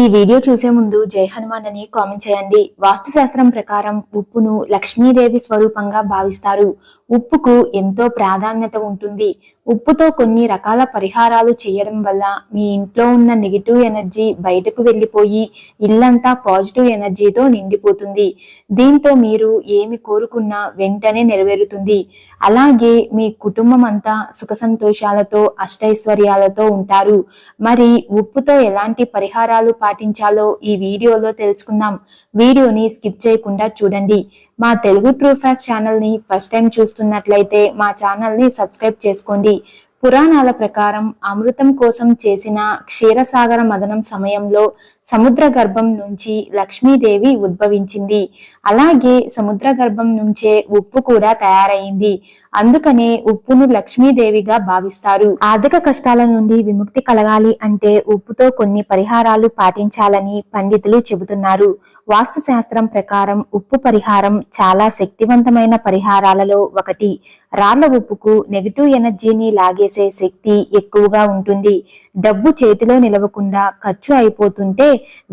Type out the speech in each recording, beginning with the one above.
ఈ వీడియో చూసే ముందు జై హనుమాన్ అని కామెంట్ చేయండి. వాస్తు శాస్త్రం ప్రకారం ఉప్పును లక్ష్మీదేవి స్వరూపంగా భావిస్తారు. ఉప్పుకు ఎంతో ప్రాధాన్యత ఉంటుంది. ఉప్పుతో కొన్ని రకాల పరిహారాలు చేయడం వల్ల మీ ఇంట్లో ఉన్న నెగిటివ్ ఎనర్జీ బయటకు వెళ్ళిపోయి ఇల్లంతా పాజిటివ్ ఎనర్జీతో నిండిపోతుంది. దీంతో మీరు ఏమి కోరుకున్నా వెంటనే నెరవేరుతుంది. అలాగే మీ కుటుంబం అంతా సుఖ సంతోషాలతో అష్టైశ్వర్యాలతో ఉంటారు. మరి ఉప్పుతో ఎలాంటి పరిహారాలు పాటించాలో ఈ వీడియోలో తెలుసుకుందాం. వీడియోని స్కిప్ చేయకుండా చూడండి. మా తెలుగు ట్రూ ఫ్యాక్ట్స్ ఛానల్ ని ఫస్ట్ టైం చూస్తున్నట్లయితే మా ఛానల్ ని సబ్స్క్రైబ్ చేసుకోండి. పురాణాల ప్రకారం అమృతం కోసం చేసిన క్షీరసాగర మదనం సమయంలో సముద్ర గర్భం నుంచి లక్ష్మీదేవి ఉద్భవించింది. అలాగే సముద్ర గర్భం నుంచే ఉప్పు కూడా తయారైంది. అందుకనే ఉప్పును లక్ష్మీదేవిగా భావిస్తారు. ఆర్థిక కష్టాల నుండి విముక్తి కలగాలి అంటే ఉప్పుతో కొన్ని పరిహారాలు పాటించాలని పండితులు చెబుతున్నారు. వాస్తు శాస్త్రం ప్రకారం ఉప్పు పరిహారం చాలా శక్తివంతమైన పరిహారాలలో ఒకటి. రాళ్ల ఉప్పుకు నెగిటివ్ ఎనర్జీని లాగేసే శక్తి ఎక్కువగా ఉంటుంది. డబ్బు చేతిలో నిలవకుండా ఖర్చు అయిపోతుంటే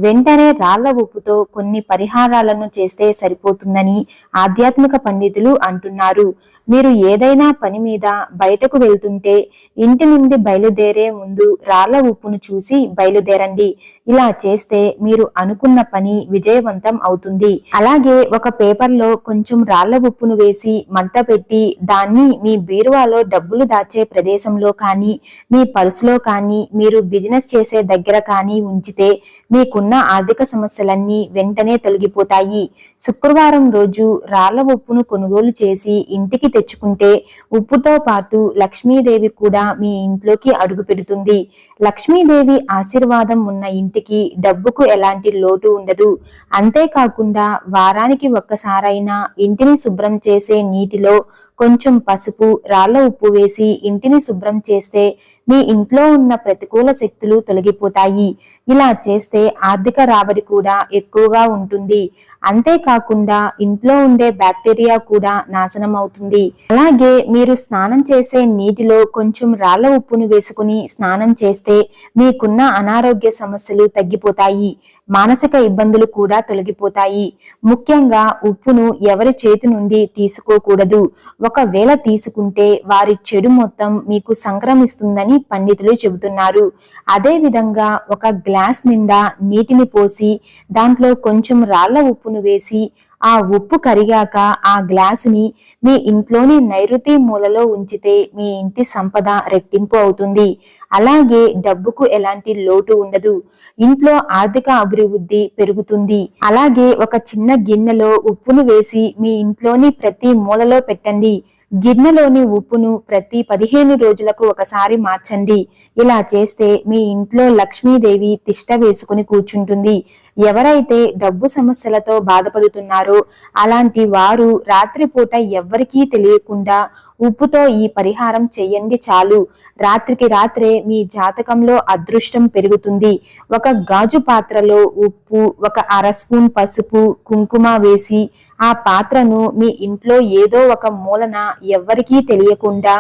వెంటనే రాళ్ల ఉప్పుతో కొన్ని పరిహారాలను చేస్తే సరిపోతుందని ఆధ్యాత్మిక పండితులు అంటున్నారు. మీరు ఏదైనా పని మీద బయటకు వెళ్తుంటే ఇంటి నుండి బయలుదేరే ముందు రాళ్ల ఉప్పును చూసి బయలుదేరండి. ఇలా చేస్తే మీరు అనుకున్న పని విజయవంతం అవుతుంది. అలాగే ఒక పేపర్లో కొంచెం రాళ్ల ఉప్పును వేసి మంట పెట్టి దాన్ని మీ బీరువాలో డబ్బులు దాచే ప్రదేశంలో కానీ మీ పర్సులో కానీ మీరు బిజినెస్ చేసే దగ్గర కానీ ఉంచితే మీకున్న ఆర్థిక సమస్యలన్నీ వెంటనే తొలగిపోతాయి. శుక్రవారం రోజు రాళ్ల ఉప్పును కొనుగోలు చేసి ఇంటికి తెచ్చుకుంటే ఉప్పుతో పాటు లక్ష్మీదేవి కూడా మీ ఇంట్లోకి అడుగు పెడుతుంది. లక్ష్మీదేవి ఆశీర్వాదం ఉన్న ఇంటికి డబ్బుకు ఎలాంటి లోటు ఉండదు. అంతేకాకుండా వారానికి ఒక్కసారైనా ఇంటిని శుభ్రం చేసే నీటిలో కొంచెం పసుపు రాళ్ల ఉప్పు వేసి ఇంటిని శుభ్రం చేస్తే మీ ఇంట్లో ఉన్న ప్రతికూల శక్తులు తొలగిపోతాయి. ఇలా చేస్తే ఆర్థిక రాబడి కూడా ఎక్కువగా ఉంటుంది. అంతేకాకుండా ఇంట్లో ఉండే బ్యాక్టీరియా కూడా నాశనం అవుతుంది. అలాగే మీరు స్నానం చేసే నీటిలో కొంచెం రాళ్ల ఉప్పును వేసుకుని స్నానం చేస్తే మీకున్న అనారోగ్య సమస్యలు తగ్గిపోతాయి. మానసిక ఇబ్బందులు కూడా తొలగిపోతాయి. ముఖ్యంగా ఉప్పును ఎవరి చేతి నుండి తీసుకోకూడదు. ఒకవేళ తీసుకుంటే వారి చెడు మొత్తం మీకు సంక్రమిస్తుందని పండితులు చెబుతున్నారు. అదే విధంగా ఒక గ్లాస్ నిండా నీటిని పోసి దాంట్లో కొంచెం రాళ్ల ఉప్పును వేసి ఆ ఉప్పు కరిగాక ఆ గ్లాసుని మీ ఇంట్లోని నైరుతి మూలలో ఉంచితే మీ ఇంటి సంపద రెట్టింపు అవుతుంది. అలాగే డబ్బుకు ఎలాంటి లోటు ఉండదు. ఇంట్లో ఆర్థిక అభివృద్ధి పెరుగుతుంది. అలాగే ఒక చిన్న గిన్నెలో ఉప్పును వేసి మీ ఇంట్లోని ప్రతి మూలలో పెట్టండి. గిన్నెలోని ఉప్పును ప్రతి 15 రోజులకు ఒకసారి మార్చండి. ఇలా చేస్తే మీ ఇంట్లో లక్ష్మీదేవి తిష్ట వేసుకుని కూర్చుంటుంది. ఎవరైతే డబ్బు సమస్యలతో బాధపడుతున్నారో అలాంటి వారు రాత్రిపూట ఎవ్వరికీ తెలియకుండా ఉప్పుతో ఈ పరిహారం చెయ్యండి చాలు. రాత్రికి రాత్రే మీ జాతకంలో అదృష్టం పెరుగుతుంది. ఒక గాజు పాత్రలో ఉప్పు, ఒక అర స్పూన్ పసుపు, కుంకుమ వేసి ఆ పాత్రను మీ ఇంట్లో ఏదో ఒక మూలన ఎవ్వరికీ తెలియకుండా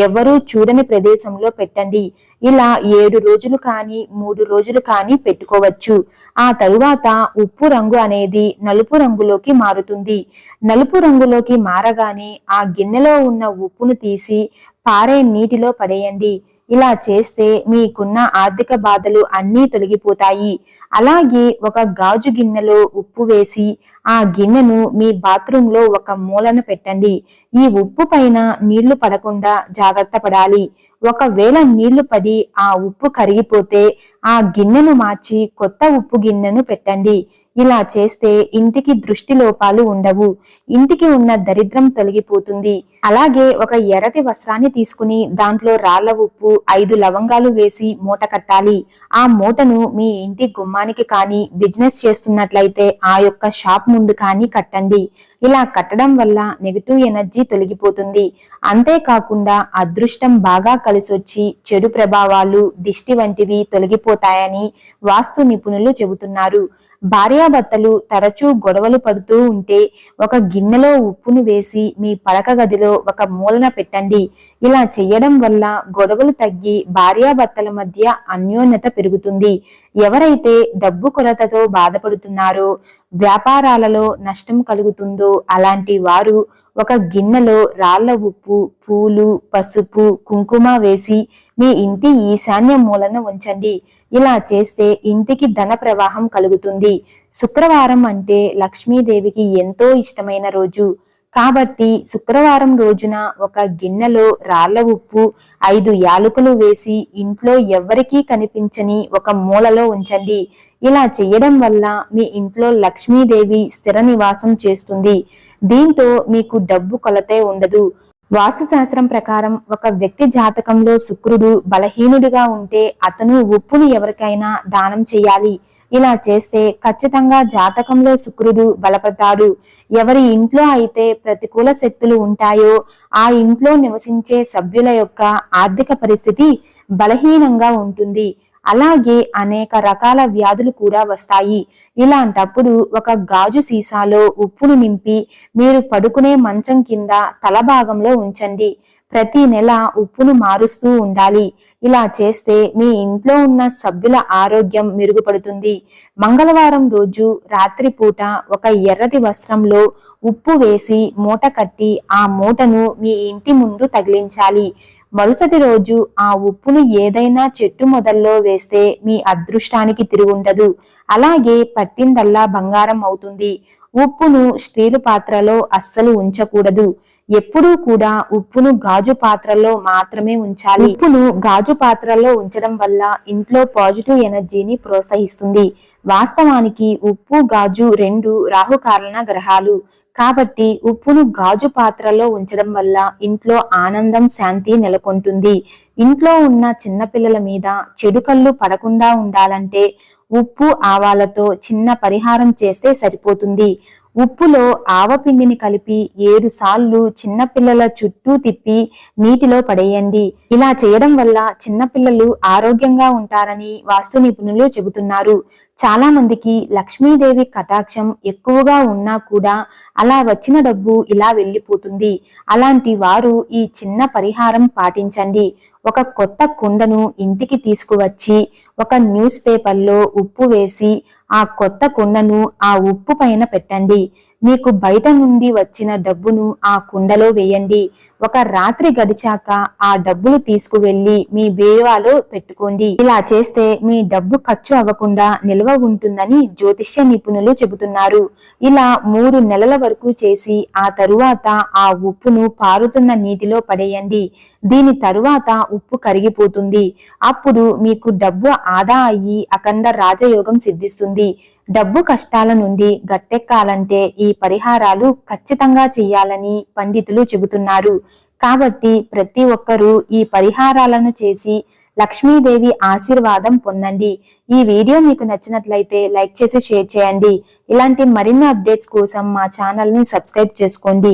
ఎవరూ చూడని ప్రదేశంలో పెట్టండి. ఇలా 7 రోజులు కానీ 3 రోజులు కానీ పెట్టుకోవచ్చు. ఆ తరువాత ఉప్పు రంగు అనేది నలుపు రంగులోకి మారుతుంది. నలుపు రంగులోకి మారగానే ఆ గిన్నెలో ఉన్న ఉప్పును తీసి పారే నీటిలో పడేయండి. ఇలా చేస్తే మీకున్న ఆర్థిక బాధలు అన్నీ తొలగిపోతాయి. అలాగే ఒక గాజు గిన్నెలో ఉప్పు వేసి ఆ గిన్నెను మీ బాత్రూంలో ఒక మూలన పెట్టండి. ఈ ఉప్పు పైన నీళ్లు పడకుండా జాగ్రత్త పడాలి. ఒకవేళ నీళ్లు పడి ఆ ఉప్పు కరిగిపోతే ఆ గిన్నెను మార్చి కొత్త ఉప్పు గిన్నెను పెట్టండి. ఇలా చేస్తే ఇంటికి దృష్టి లోపాలు ఉండవు. ఇంటికి ఉన్న దరిద్రం తొలగిపోతుంది. అలాగే ఒక ఎర్రటి వస్త్రాన్ని తీసుకుని దాంట్లో రాళ్ల ఉప్పు 5 లవంగాలు వేసి మూట కట్టాలి. ఆ మూటను మీ ఇంటి గుమ్మానికి కానీ బిజినెస్ చేస్తున్నట్లయితే ఆ యొక్క షాప్ ముందు కానీ కట్టండి. ఇలా కట్టడం వల్ల నెగిటివ్ ఎనర్జీ తొలగిపోతుంది. అంతేకాకుండా అదృష్టం బాగా కలిసొచ్చి చెడు ప్రభావాలు, దిష్టి వంటివి తొలగిపోతాయని వాస్తు నిపుణులు చెబుతున్నారు. భార్యాభర్తలు తరచూ గొడవలు పడుతూ ఉంటే ఒక గిన్నెలో ఉప్పును వేసి మీ పడక గదిలో ఒక మూలన పెట్టండి. ఇలా చేయడం వల్ల గొడవలు తగ్గి భార్యాభర్తల మధ్య అన్యోన్యత పెరుగుతుంది. ఎవరైతే డబ్బు కొరతతో బాధపడుతున్నారో, వ్యాపారాలలో నష్టం కలుగుతుందో అలాంటి వారు ఒక గిన్నెలో రాళ్ల ఉప్పు, పూలు, పసుపు, కుంకుమ వేసి మీ ఇంటి ఈశాన్య మూలన ఉంచండి. ఇలా చేస్తే ఇంటికి ధన ప్రవాహం కలుగుతుంది. శుక్రవారం అంటే లక్ష్మీదేవికి ఎంతో ఇష్టమైన రోజు కాబట్టి శుక్రవారం రోజున ఒక గిన్నెలో రాళ్ల ఉప్పు, 5 యాలకులు వేసి ఇంట్లో ఎవ్వరికీ కనిపించని ఒక మూలలో ఉంచండి. ఇలా చేయడం వల్ల మీ ఇంట్లో లక్ష్మీదేవి స్థిర నివాసం చేస్తుంది. దీంతో మీకు డబ్బు కొలతే ఉండదు. వాస్తుశాస్త్రం ప్రకారం ఒక వ్యక్తి జాతకంలో శుక్రుడు బలహీనుడిగా ఉంటే అతను ఉప్పును ఎవరికైనా దానం చేయాలి. ఇలా చేస్తే ఖచ్చితంగా జాతకంలో శుక్రుడు బలపడతాడు. ఎవరి ఇంట్లో అయితే ప్రతికూల శక్తులు ఉంటాయో ఆ ఇంట్లో నివసించే సభ్యుల యొక్క ఆర్థిక పరిస్థితి బలహీనంగా ఉంటుంది. అలాగే అనేక రకాల వ్యాధులు కూడా వస్తాయి. ఇలాంటప్పుడు ఒక గాజు సీసాలో ఉప్పును నింపి మీరు పడుకునే మంచం కింద తల భాగంలో ఉంచండి. ప్రతి నెల ఉప్పును మారుస్తూ ఉండాలి. ఇలా చేస్తే మీ ఇంట్లో ఉన్న సభ్యుల ఆరోగ్యం మెరుగుపడుతుంది. మంగళవారం రోజు రాత్రిపూట ఒక ఎర్రటి వస్త్రంలో ఉప్పు వేసి మూట కట్టి ఆ మూటను మీ ఇంటి ముందు తగిలించాలి. మరుసటి రోజు ఆ ఉప్పును ఏదైనా చెట్టు మొదల్లో వేస్తే మీ అదృష్టానికి తిరుగుండదు. అలాగే పట్టిందల్లా బంగారం అవుతుంది. ఉప్పును స్టీలు పాత్రలో అస్సలు ఉంచకూడదు. ఎప్పుడూ కూడా ఉప్పును గాజు పాత్రలో మాత్రమే ఉంచాలి. ఉప్పును గాజు పాత్రలో ఉంచడం వల్ల ఇంట్లో పాజిటివ్ ఎనర్జీని ప్రోత్సహిస్తుంది. వాస్తవానికి ఉప్పు, గాజు 2 రాహుకారణ గ్రహాలు కాబట్టి ఉప్పును గాజు పాత్రలో ఉంచడం వల్ల ఇంట్లో ఆనందం, శాంతి నెలకొంటుంది. ఇంట్లో ఉన్న చిన్నపిల్లల మీద చెడు కళ్ళు పడకుండా ఉండాలంటే ఉప్పు, ఆవాలతో చిన్న పరిహారం చేస్తే సరిపోతుంది. ఉప్పులో ఆవపిండిని కలిపి 7 సార్లు చిన్నపిల్లల చుట్టూ తిప్పి నీటిలో పడేయండి. ఇలా చేయడం వల్ల చిన్నపిల్లలు ఆరోగ్యంగా ఉంటారని వాస్తు నిపుణులు చెబుతున్నారు. చాలా మందికి లక్ష్మీదేవి కటాక్షం ఎక్కువగా ఉన్నా కూడా అలా వచ్చిన డబ్బు ఇలా వెళ్ళిపోతుంది. అలాంటి వారు ఈ చిన్న పరిహారం పాటించండి. ఒక కొత్త కుండను ఇంటికి తీసుకువచ్చి ఒక న్యూస్ పేపర్లో ఉప్పు వేసి ఆ కొత్త కుండను ఆ ఉప్పు పైన పెట్టండి. మీకు బయట నుండి వచ్చిన డబ్బును ఆ కుండలో వేయండి. ఒక రాత్రి గడిచాక ఆ డబ్బులు తీసుకువెళ్లి మీ బీరువాలో పెట్టుకోండి. ఇలా చేస్తే మీ డబ్బు ఖర్చు అవ్వకుండా నిల్వ ఉంటుందని జ్యోతిష్య నిపుణులు చెబుతున్నారు. ఇలా 3 నెలల వరకు చేసి ఆ తరువాత ఆ ఉప్పును పారుతున్న నీటిలో పడేయండి. దీని తరువాత ఉప్పు కరిగిపోతుంది. అప్పుడు మీకు డబ్బు ఆదా అయ్యి అఖండ రాజయోగం సిద్ధిస్తుంది. డబ్బు కష్టాల నుండి గట్టెక్కాలంటే ఈ పరిహారాలు ఖచ్చితంగా చేయాలని పండితులు చెబుతున్నారు. కాబట్టి ప్రతి ఒక్కరూ ఈ పరిహారాలను చేసి లక్ష్మీదేవి ఆశీర్వాదం పొందండి. ఈ వీడియో మీకు నచ్చినట్లయితే లైక్ చేసి షేర్ చేయండి. ఇలాంటి మరిన్ని అప్డేట్స్ కోసం మా ఛానల్ ని సబ్స్క్రైబ్ చేసుకోండి.